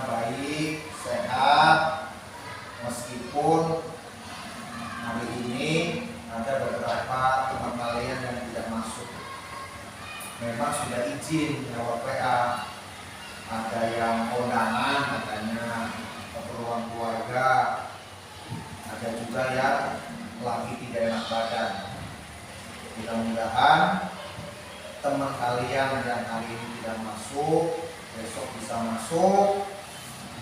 baik, sehat, meskipun hari ini ada beberapa teman kalian yang tidak masuk. Memang sudah izin lewat PA, ada yang kondangan katanya, keperluan keluarga, ada juga yang lagi tidak enak badan. Mudah-mudahan teman kalian yang hari ini tidak masuk, besok bisa masuk,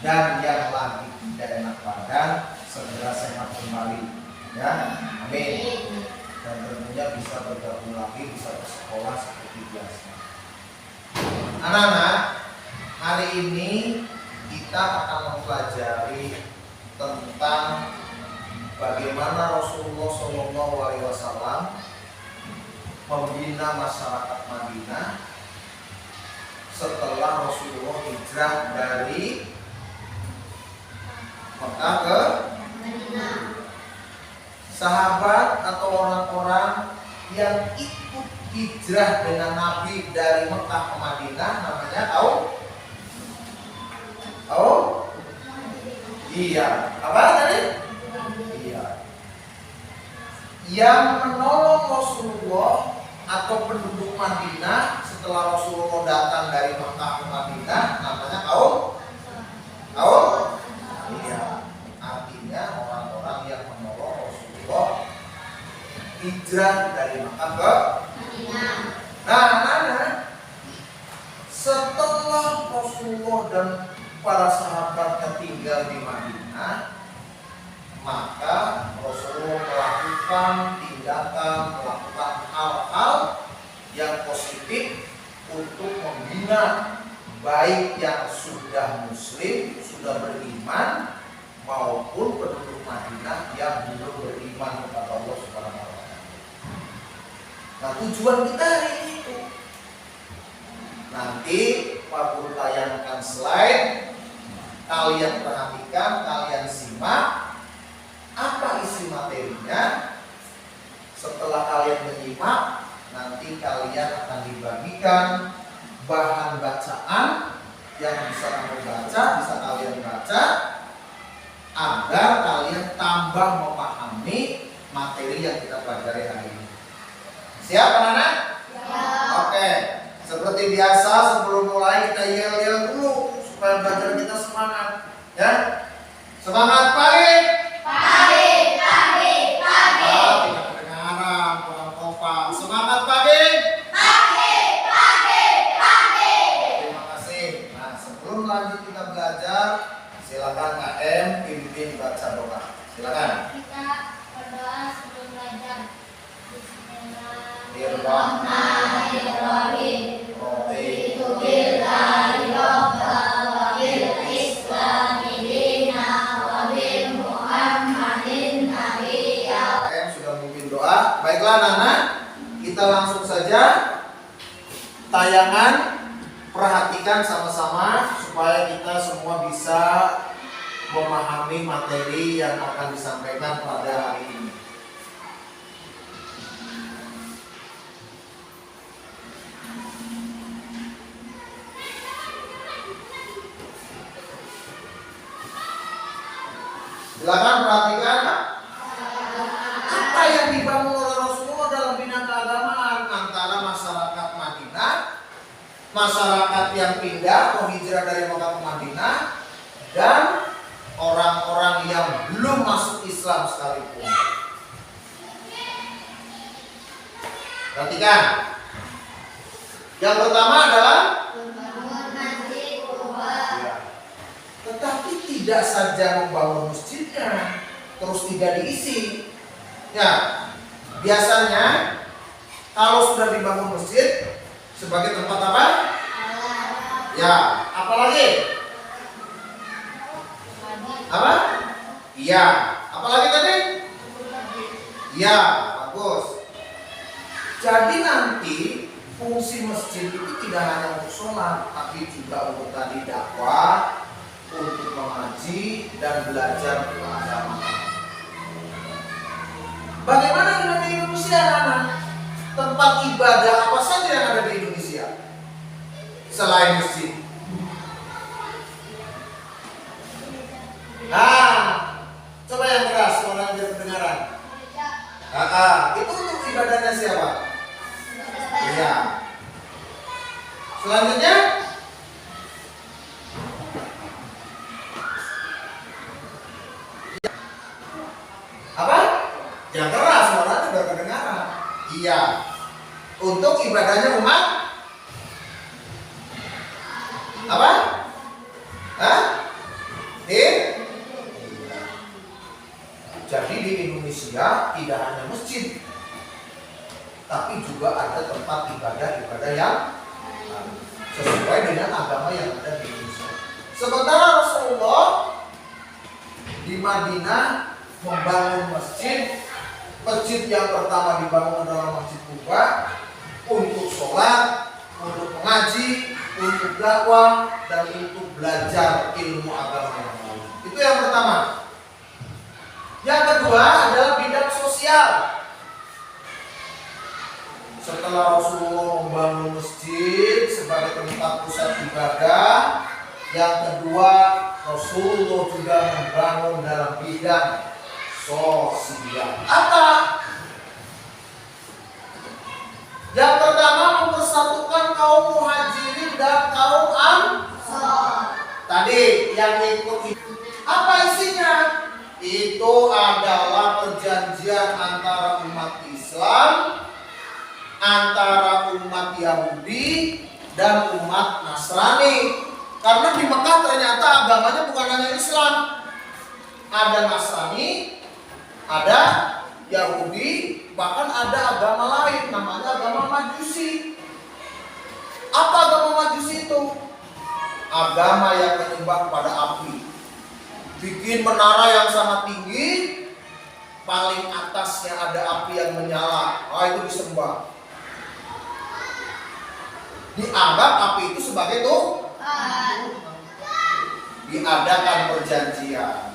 dan yang lagi tidak enak badan segera sehat kembali, ya, amin. Dan tentunya bisa bergabung lagi, bisa ke sekolah seperti biasa. Anak-anak, hari ini kita akan mempelajari tentang bagaimana Rasulullah SAW membina masyarakat Madinah setelah Rasulullah hijrah dari Mekah ke Madinah. Sahabat atau orang-orang yang ikut hijrah dengan Nabi dari Mekah ke Madinah namanya tahu? Tahu? Iya. Apa tadi? Iya. Yang menolong Rasulullah atau penduduk Madinah setelah Rasulullah datang dari Mekah ke Madinah namanya tahu? Tahu? Iya. Artinya orang-orang yang menolong Rasulullah hijrah dari Mekah ke Madinah. Nah, setelah Rasulullah dan para sahabatnya tinggal di Madinah, maka Rasulullah melakukan tindakan, melakukan hal-hal yang positif untuk membina baik yang sudah muslim, sudah beriman, maupun penduduk Madinah yang belum beriman kepada Allah Subhanahu wa Ta'ala. Nah, tujuan kita hari ini itu. Nanti Pak Guru tayangkan slide, kalian perhatikan, kalian simak apa isi materinya. Setelah kalian menyimak, nanti kalian akan dibagikan bahan bacaan yang bisa kamu baca, bisa kalian baca, agar kalian tambah memahami materi yang kita pelajari hari ini. Siap anak-anak? Siap. Oke, seperti biasa sebelum mulai kita yel-yel dulu supaya belajar kita semangat, ya. Semangat pagi. Pagi, pagi, pagi. Oh, tidak kedengaran, kurang kompak. Semangat pagi. Pagi, pagi, pagi. Terima kasih. Nah, sebelum lanjut kita belajar, silakan KM pimpin baca doa. Silakan. Kita berdoa sebelum belajar. Bismillahirrahmanirrahim. Raditu billahi rabban wa bil islami dinan wa bi Muhammadin nabiyya. KM sudah memimpin doa. Baiklah anak-anak, kita langsung saja tayangan. Perhatikan sama-sama supaya kita semua bisa memahami materi yang akan disampaikan pada hari ini. Silakan perhatikan apa yang dibangun oleh Rasulullah dalam bina keagamaan antara masyarakat Madinah, masyarakat yang pindah atau hijrah dari Mekah ke Madinah, dan orang-orang yang belum masuk Islam sekalipun. Perhatikan. Yang pertama adalah tetapi tidak saja membangun masjidnya terus tidak diisi. Ya, biasanya kalau sudah dibangun masjid sebagai tempat apa? Ya, apalagi? Apa? Iya, apalagi tadi? Iya, bagus. Jadi nanti fungsi masjid itu tidak hanya untuk sholat, tapi juga untuk tadi dakwah, untuk mengaji dan belajar agama. Bagaimana dengan di Indonesia, anak-anak? Tempat ibadah apa saja yang ada di Indonesia selain masjid? Itu untuk ibadahnya siapa? Iya. Selanjutnya apa? Yang keras, suaranya biar kedengaran. Iya. Untuk ibadahnya umat apa? Hah? Jadi di Indonesia tidak hanya masjid, tapi juga ada tempat ibadah-ibadah yang sesuai dengan agama yang ada di Indonesia. Sementara Rasulullah di Madinah membangun masjid. Masjid yang pertama dibangun adalah Masjid Quba untuk sholat, untuk mengaji, untuk dakwah, dan untuk belajar ilmu agama yang lain. Itu yang pertama. Yang kedua adalah bidang sosial. Setelah Rasulullah membangun masjid sebagai tempat pusat ibadah, yang kedua Rasulullah juga membangun dalam bidang sosial. Apa? Yang pertama mempersatukan kaum muhajirin dan kaum ansor. Tadi yang ikut apa isinya? Itu adalah perjanjian antara umat Islam, antara umat Yahudi dan umat Nasrani. Karena di Mekah ternyata agamanya bukan hanya Islam, ada Nasrani, ada Yahudi, bahkan ada agama lain namanya agama Majusi. Apa agama Majusi itu? Agama yang menyembah pada api. Bikin menara yang sangat tinggi, paling atasnya ada api yang menyala. Itu disembah. Dianggap api itu sebagai Tuhan. Diadakan perjanjian.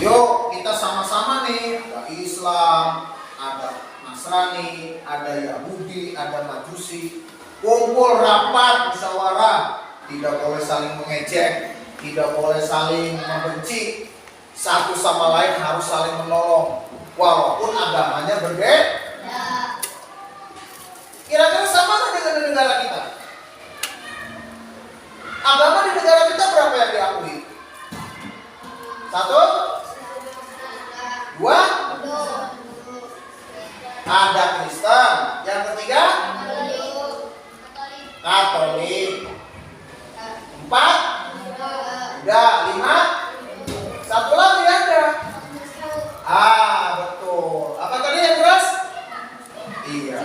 Yuk kita sama-sama nih, ada Islam, ada Nasrani, ada Yahudi, ada Majusi, kumpul rapat musyawarah, tidak boleh saling mengejek, tidak boleh saling membenci, satu sama lain harus saling menolong, walaupun agamanya berbeda. Kira-kira sama nggak dengan negara kita? Agama di negara kita berapa yang diakui? Satu? Dua? Ada Kristen. Yang ketiga? Katolik. Empat? Udah. Lima? Satu lagi ada. Betul. Apa tadi yang keras? Iya.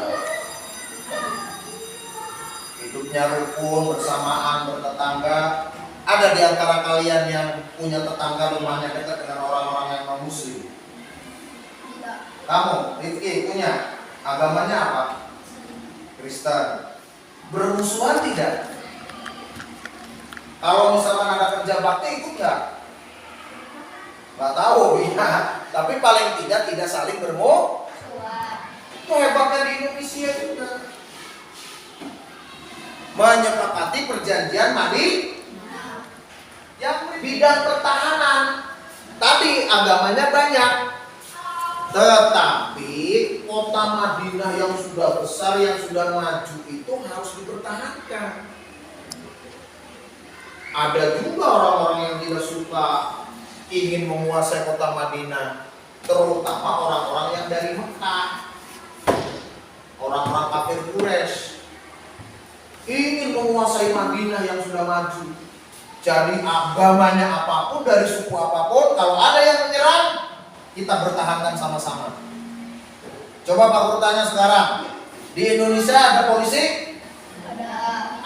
Hidupnya rukun, bersamaan, bertetangga. Ada di antara kalian yang punya tetangga rumahnya dekat dengan orang-orang yang non-muslim? Kamu, Rifki, punya? Agamanya apa? Kristen. Bermusuhan tidak? Kalau misalkan ada kerja bakti, ikut nggak? Nggak tahu, ya. Tapi paling tidak saling bermusuhan. Itu hebatnya di Indonesia juga. Menyepakati perjanjian Madinah. Yang bidang pertahanan, tadi agamanya banyak, tetapi kota Madinah yang sudah besar, yang sudah maju itu harus dipertahankan. Ada juga orang-orang yang tidak suka ingin menguasai kota Madinah, terutama orang-orang yang dari Mekah, orang-orang kafir Quraisy ingin menguasai Madinah yang sudah maju. Jadi agamanya apapun, dari suku apapun, kalau ada yang menyerang, kita bertahankan sama-sama. Coba Pak Guru tanya sekarang, di Indonesia ada polisi? Ada.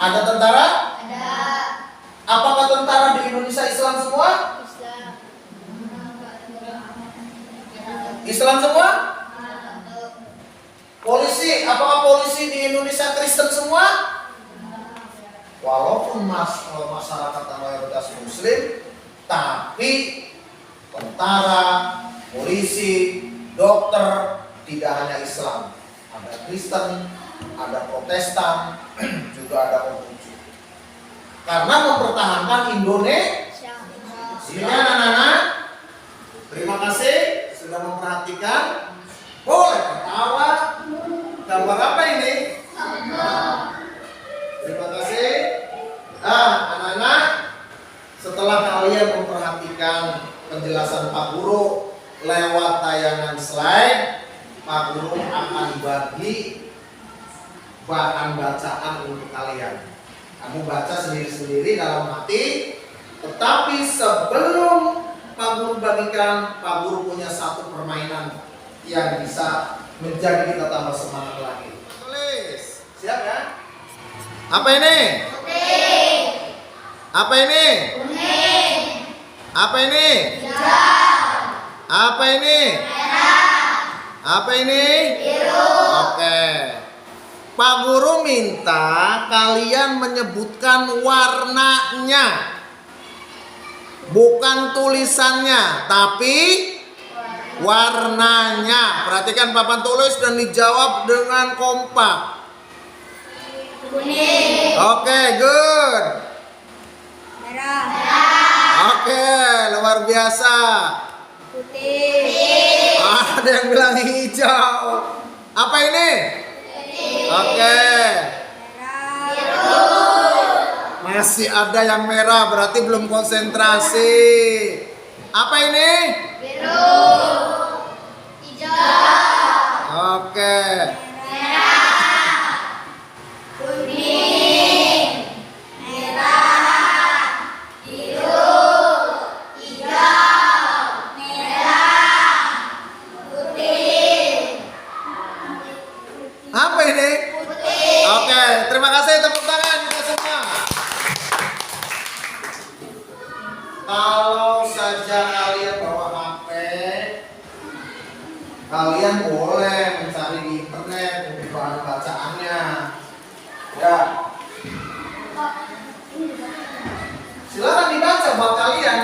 Ada tentara? Ada. Apakah tentara di Indonesia Islam semua? Islam semua? Polisi, apakah polisi di Indonesia Kristen semua? Walaupun masyarakat mayoritas Muslim, tapi tentara, polisi, dokter tidak hanya Islam, ada Kristen, ada Protestan, juga ada Konghucu. Karena mempertahankan Indonesia. Sehingga anak-anak, terima kasih sudah memperhatikan. Boleh setelah kalian memperhatikan penjelasan Pak Guru lewat tayangan slide, Pak Guru akan bagi bahan bacaan untuk kalian. Kamu baca sendiri-sendiri dalam hati, tetapi sebelum Pak Guru bagikan, Pak Guru punya satu permainan yang bisa menjadi kita tambah semangat lagi. Tulis, siap ya? Apa ini? Putih. Apa ini? Kuning. Apa ini? Hijau. Apa ini? Merah. Apa ini? Biru. Oke. Pak Guru minta kalian menyebutkan warnanya. Bukan tulisannya, tapi warnanya. Perhatikan papan tulis dan dijawab dengan kompak. Kuning. Oke, good. Merah. Merah. Oke, luar biasa. Putih. Ada yang bilang hijau. Apa ini? Oke. Biru. Masih ada yang merah, berarti belum konsentrasi. Apa ini? Biru. Hijau. Oke. Merah. Kuning. Merah. Biru. Hijau. Merah. Putih. Apa ini? Putih. Oke, terima kasih, tepuk tangan kita semua. Kalau saja kalian bawa HP, kalian boleh mencari di internet untuk bahan bacaannya. Ya, silakan dibaca buat kalian.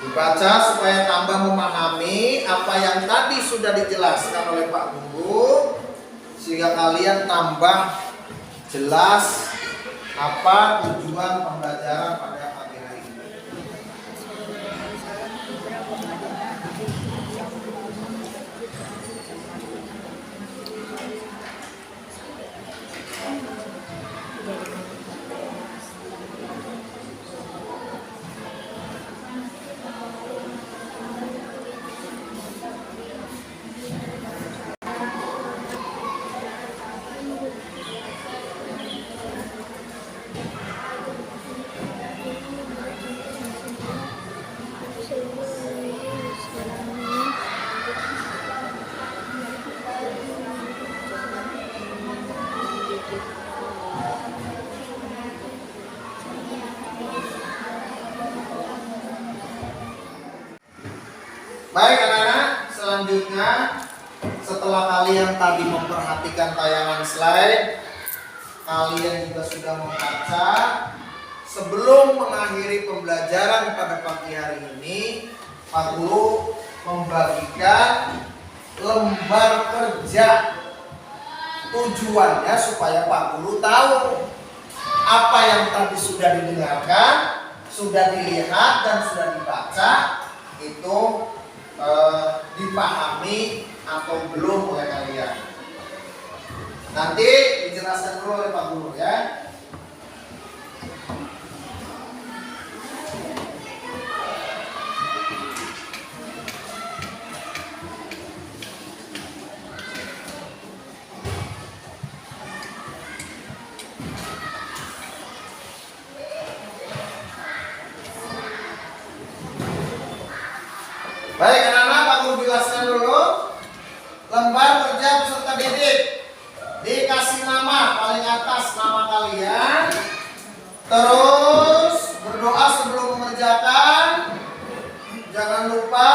Dibaca supaya tambah memahami apa yang tadi sudah dijelaskan oleh Pak Guru, sehingga kalian tambah jelas apa tujuan pembelajaran pada pagi hari ini. Baik anak-anak, selanjutnya setelah kalian tadi memperhatikan tayangan slide, kalian juga sudah membaca. Sebelum mengakhiri pembelajaran pada pagi hari ini, Pak Guru membagikan lembar kerja. Tujuannya supaya Pak Guru tahu apa yang tadi sudah didengarkan, sudah dilihat dan sudah dibaca itu dipahami atau belum oleh kalian. Nanti dijelaskan dulu oleh Pak Guru ya. Baik anak-anak, Pak Guru jelaskan dulu. Lembar kerja peserta didik dikasih nama paling atas nama kalian. Terus berdoa sebelum mengerjakan. Jangan lupa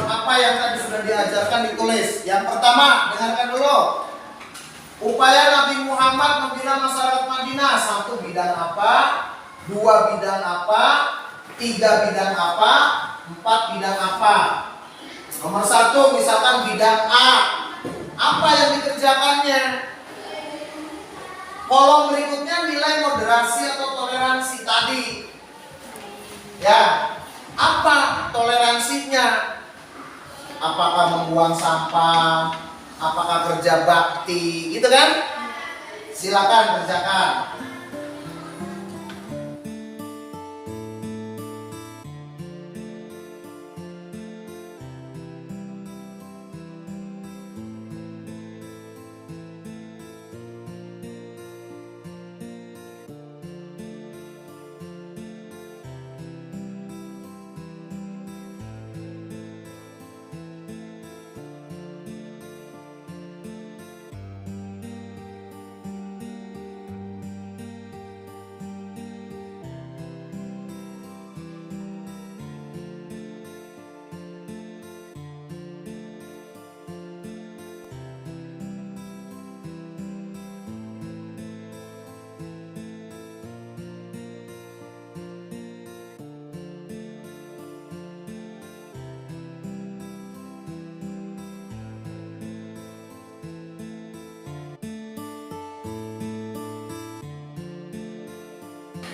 apa yang tadi sudah diajarkan ditulis. Yang pertama, dengarkan dulu. Upaya Nabi Muhammad membina masyarakat Madinah. 1, bidang apa? 2, bidang apa? 3, bidang apa? 4, bidang apa? Nomor 1, misalkan bidang A. Apa yang dikerjakannya? Kolom berikutnya nilai moderasi atau toleransi tadi. Ya, apa toleransinya? Apakah membuang sampah? Apakah kerja bakti, gitu kan? Silakan kerjakan.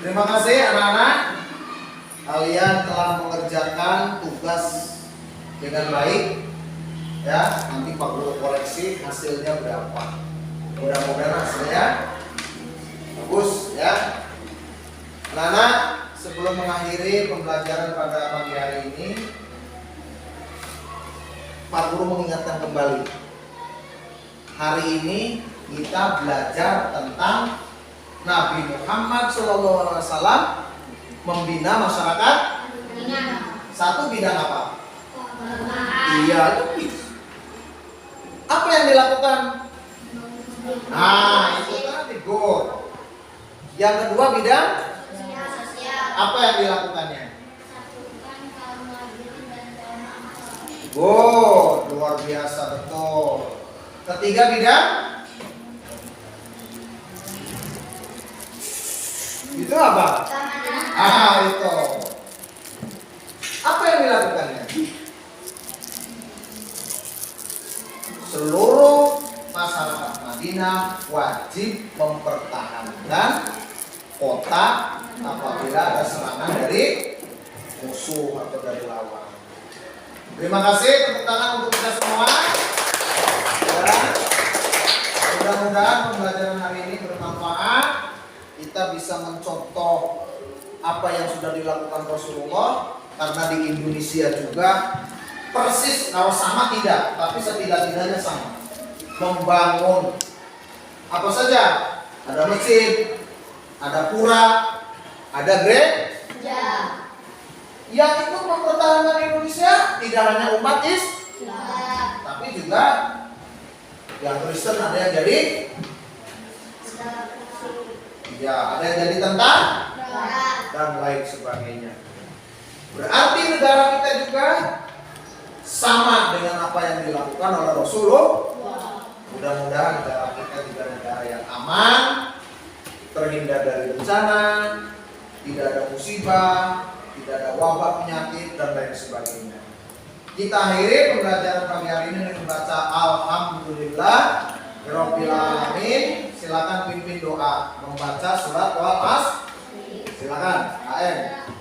Terima kasih anak-anak. Kalian telah mengerjakan tugas dengan baik. Ya, nanti Pak Guru koreksi hasilnya berapa. Mudah-mudahan hasilnya bagus ya. Anak-anak, sebelum mengakhiri pembelajaran pada pagi hari ini, Pak Guru mengingatkan kembali. Hari ini kita belajar tentang Nabi Muhammad SAW membina masyarakat. Satu bidang apa? Iya, apa yang dilakukan? Nah, itu tadi good. Yang kedua bidang apa yang dilakukannya? Good, luar biasa, betul. Ketiga bidang itu apa? Itu. Apa yang dilakukannya? Seluruh masyarakat Madinah wajib mempertahankan kota apabila ada serangan dari musuh atau dari lawan. Terima kasih, tepuk tangan untuk kita semua. Dan mudah-mudahan pembelajaran hari ini bermanfaat. Kita bisa mencontoh apa yang sudah dilakukan Rasulullah, karena di Indonesia juga persis, kalau sama tidak, tapi setidak-tidaknya sama. Membangun apa saja, ada masjid, ada pura, ada gereja. Yang itu mempertahankan Indonesia tidak hanya umat Islam, tapi juga yang Kristen, ada yang jadi ada yang jadi tentara dan lain sebagainya. Berarti negara kita juga sama dengan apa yang dilakukan oleh Rasulullah. Mudah-mudahan negara kita juga negara yang aman, terhindar dari bencana, tidak ada musibah, tidak ada wabah penyakit dan lain sebagainya. Kita akhiri pembelajaran pagi hari ini dengan membaca Alhamdulillah Rabbil Alamin. Silakan pimpin doa membaca surat Wal-Asr. Silakan, AM.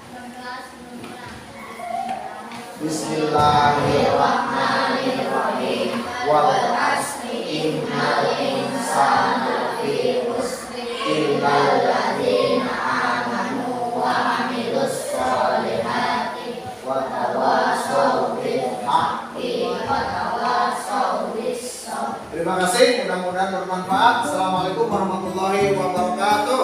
Bismillahirrahmanirrahim. Wal-Asri innal insana lafi khusr illal ladzina amanu wa 'amilus sholihati wa tawassaw bil haqqi wa tawassaw bis sabr. Terima kasih, mudah-mudahan bermanfaat. Assalamualaikum warahmatullahi wabarakatuh.